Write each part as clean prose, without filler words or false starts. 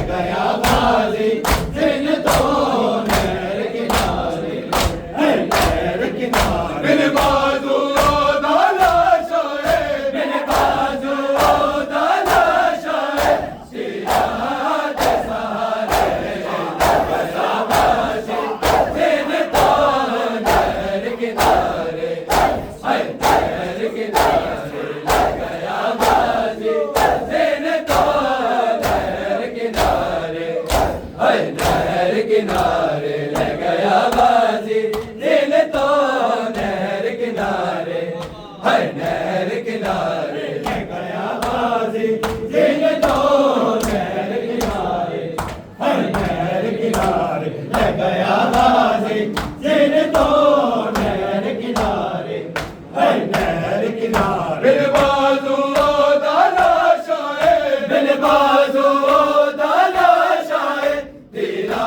गया गाजी जिन तो नहर किनारे नहर किनारे बिन बाजू दाला शाहे बिन बाजू दाला शाहे सिराज सहारे गया गाजी जिन तो नहर किनारे नहर किनारे गया गाजी जिन तो नहर किनारे नहर किनारे ले गया गाजी दिल तो नहर किनारे नहर किनारे ले गया गाजी दिल तो नहर किनारे नहर किनारे ले गया गाजी दिल तो नहर किनारे नहर किनारे बिन बाजू दाला शाहे बिन बाजू दाला शाहे तेरा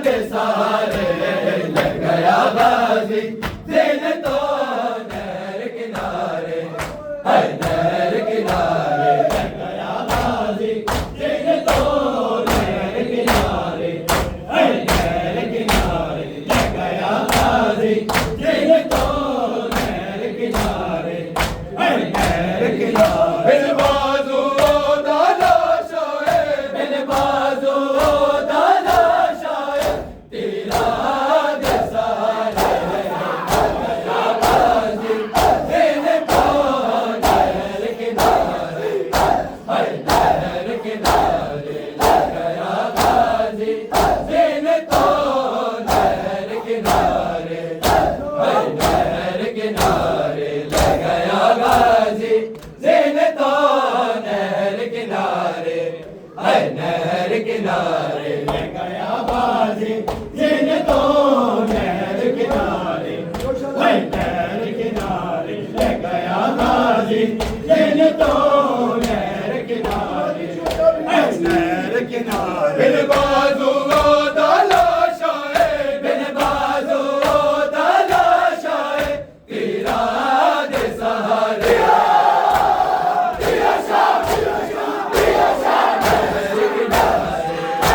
के सहारे ले गया गाजी दिल तो नहर किनारे नहर किनारे ले गया गाजी दिल तो नहर किनारे नहर किनारे ले गया गाजी दिल तो नहर किनारे नहर किनारे बिन बाजू दाला शाहे बिन बाजू दाला शाहे तेरा के सहारे गया गाजी दिल तो नहर किनारे नहर किनारे गया गाजी दिल तो नहर किनारे नहर किनारे ले गया गाजी दिल तो नहर किनारे नहर किनारे ले गया गाजी दिल तो नहर किनारे नहर किनारे ले गया गाजी दिल तो नहर किनारे नहर किनारे बिन बाजू दाला शाहे बिन बाजू दाला शाहे तेरा दे सहारे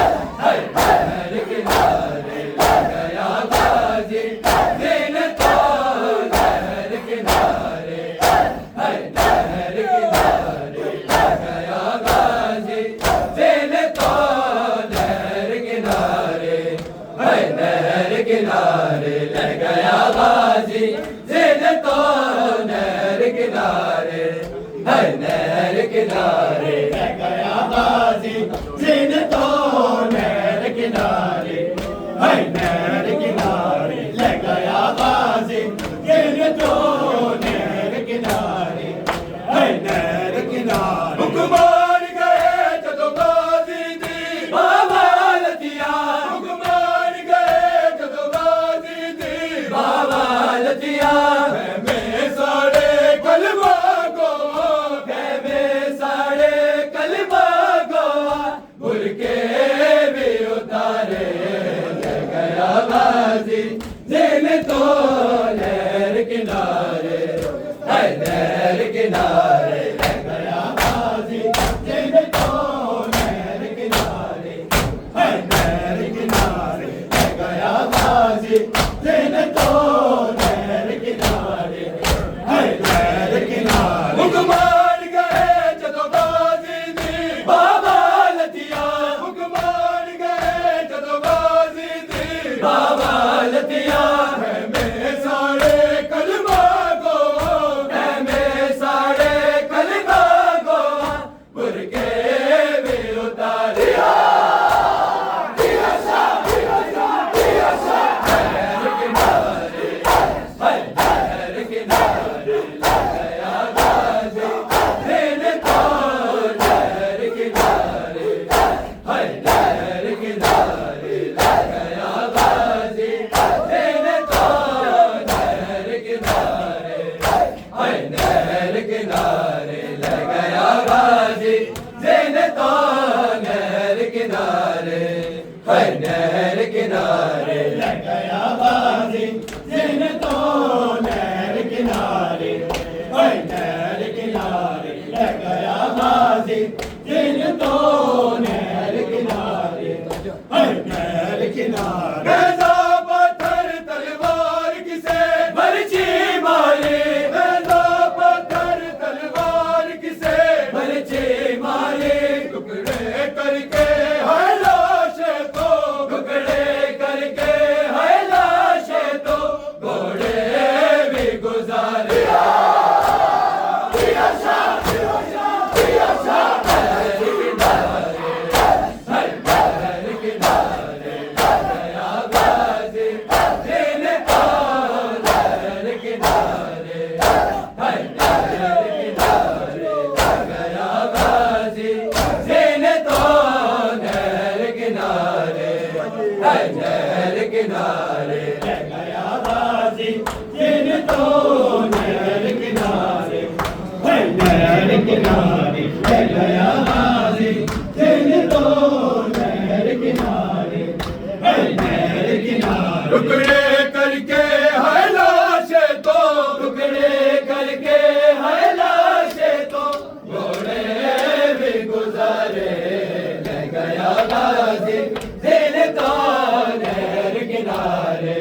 नहर किनारे गया गाजी दिल तो नहर किनारे नहर किनारे गया गाजी दिल तो नहर किनारे नहर किनारे ले गया गाजी दिल तो नहर किनारे नहर किनारे ले गया गाजी दिल तो नहर किनारे नहर किनारे ले गया गाजी दिल तो नहर किनारे नहर किनारे हुक्मान गए जदों गाजी दी बाबा लतिया हुक्मान गए जदों गाजी दी बाबा लतिया में साड़े कलमा को में साड़े कलमा को भूल के भी उतारे ले गया गाजी दिल तो नहर किनारे नहर किनारे ले गया गाजी दिल तो नहर किनारे नहर किनारे ले गया गाजी दिल तो नहर किनारे नहर किनारे हुक्मान गए जदों गाजी दी बाबा लतिया हुक्मान गए जदों गाजी दी बाबा लतिया में साड़े कलमा को में साड़े कलमा को भूल के भी उतारे नहर किनारे नहर किनारे गया गाजी दिल तो नहर किनारे नहर किनारे गया गाजी दिल तो नहर किनारे नहर किनारे ले गया गाजी दिल तो नहर किनारे नहर किनारे ले गया गाजी दिल तो नहर किनारे नहर किनारे ले गया गाजी दिल तो नहर किनारे गाजी दिल तो नहर किनारे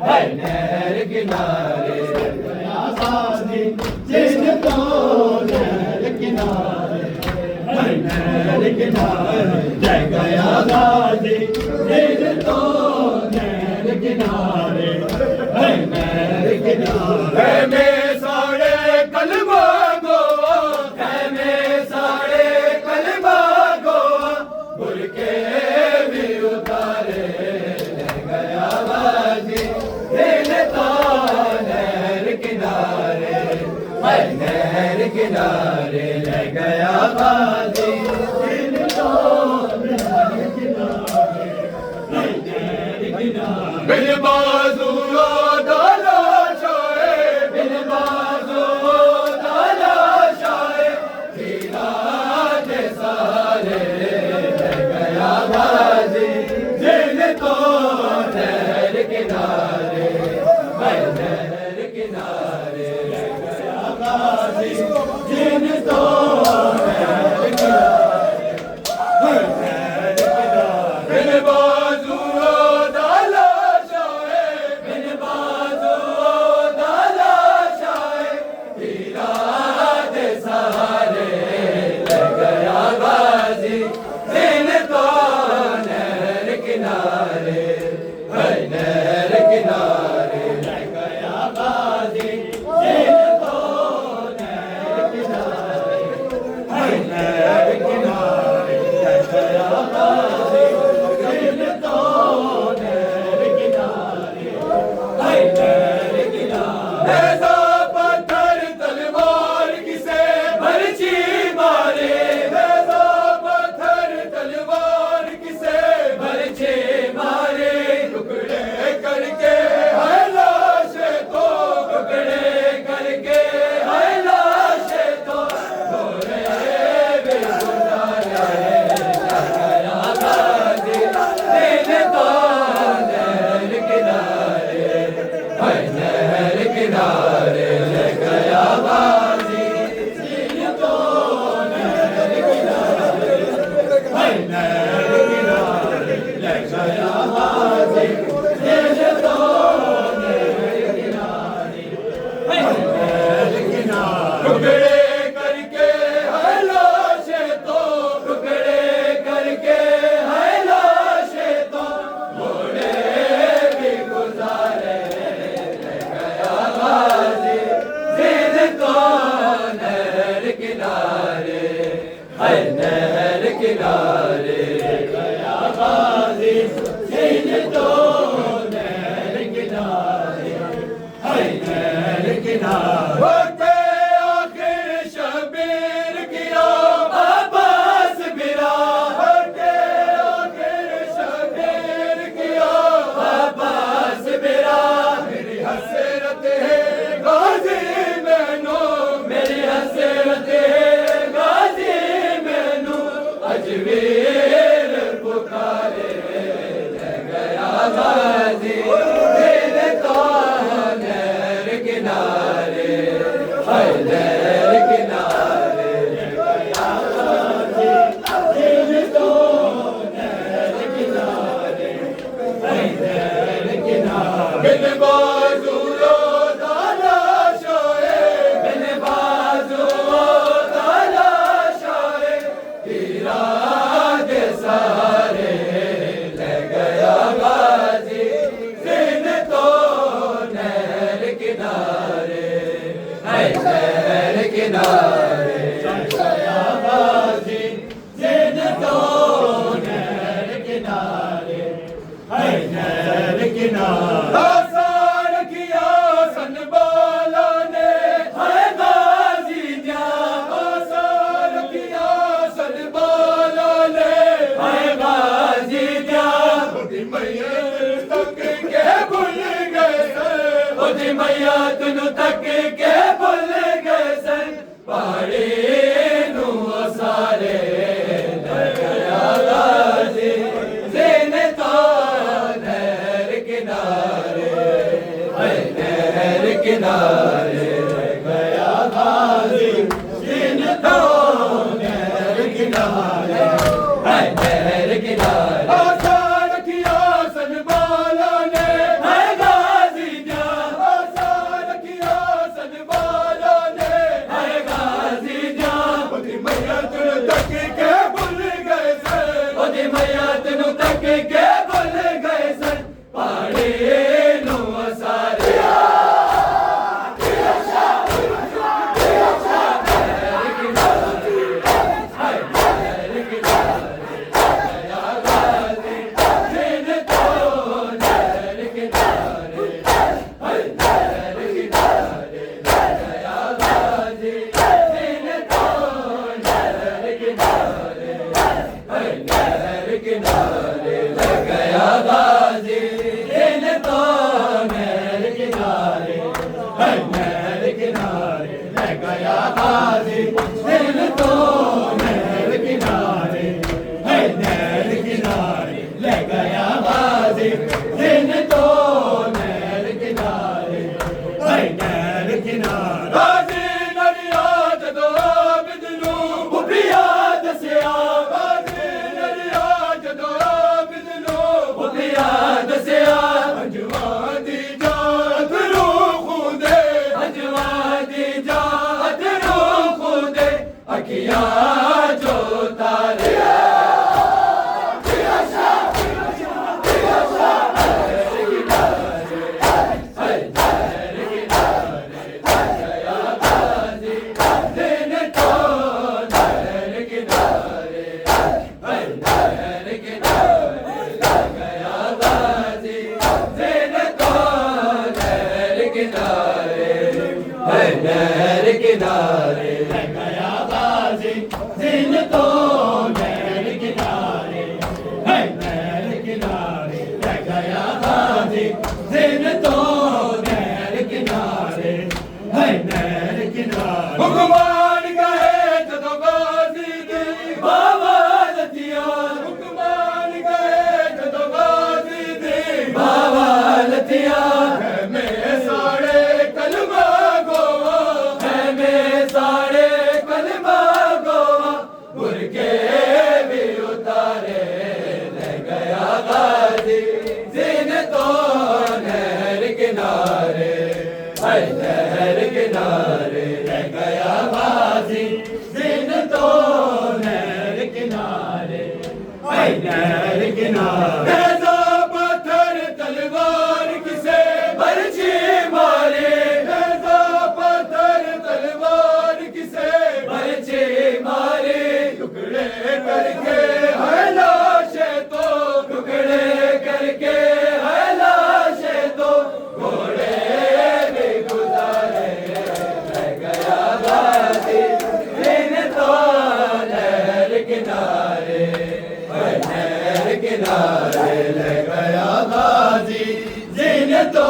है नहर किनारे गया गाजी दिल तो नहर किनारे है नहर किनारे जय गया गाजी दिल तो नहर किनारे है नहर किनारे में सारे कलमा गो में सारे कलमा गो भूल के भी उतारे गया बाजी दिल तो नहर किनारे है नहर किनारे ले गया बाजी दिल तो नहर किनारे है नहर किनारे बिन बाजू डाला शाए बिन बाजू डाला शाए पीला के सारे गया बाजी दिल तो नहर किनारे है नहर किनारे गया बाजी दिल तो नहर किनारे है नहर किनारे बिन बाजू डाला शाए बिन बाजू डाला शाए पीला के सहारे ले गया बाजी दिल तो नहर किनारे है नहर किनारे ले गया बाजी दिल तो नहर किनारे है नहर किनारे ले गया बाजी दिल तो नहर किनारे है नहर किनारे ऐसा पत्थर तलवार किसे बरछी मारे ऐसा पत्थर तलवार किसे बरछी मारे टुकड़े करके है लाशें तो टुकड़े करके है लाशें तो गोरे बेगुनारे गया गाजी दिल तो नहर किनारे है नहर किनारे ले गया बाजी दिल तो नहर किनारे है नहर किनारे ले गया बाजी दिल तो नहर किनारे है नहर किनारे टुकड़े करके है लाशें तो टुकड़े करके है लाशें तो घोड़े भी गुजारे ले गया बाजी दिल तो नहर किनारे है नहर किनारे ले गया बाजी दिल तो नहर किनारे है नहर किनारे वक्त आखिर शबीर किया अब्बास बिरा वक्त आखिर शबीर किया अब्बास बिरा मेरी हसरत है गाजी मैनू मेरी हसरत है गाजी मैनू अजमेर मैया तेनू तक के भुल गए सन पानी नू सारे किनारे लग गया गाजी दिन तो नहर किनारे नहर किनारे लग गया गाजी दिन तो नहर किनारे नहर किनारे लग गया गाजी दिन तो नहर किनारे नहर किनारे गाजी नरिया जदो बिदनू बुढ़िया दसिया दसिया हजवा दी जात रूखुदे हजवा दी जात रूखुदे अखियां जो तारे नहर किनारे लग गया गाजी दिन तो नहर किनारे नहर किनारे लग गया गाजी दिन तो नहर किनारे नहर किनारे हुक्मान कहे जदों गाजी दी बाबा लतिया हुक्मान कहे जदों गाजी दी बाबा लतिया में साड़े कलमा सारे कलमा गोवा बुरके भी उतारे ले गया गाजी दिन तो नहर किनारे नहर किनारे ले गया गाजी दिन तो नहर किनारे नहर किनारे पत्थर तलवार किसे बरछी मारे टुकड़े करके है लाशे तो टुकड़े करके है लाशे तो घोड़े भी गुजारे रह गया गाजी दिन तो नहर किनारे नहर किनारे ले गया गाजी दिन तो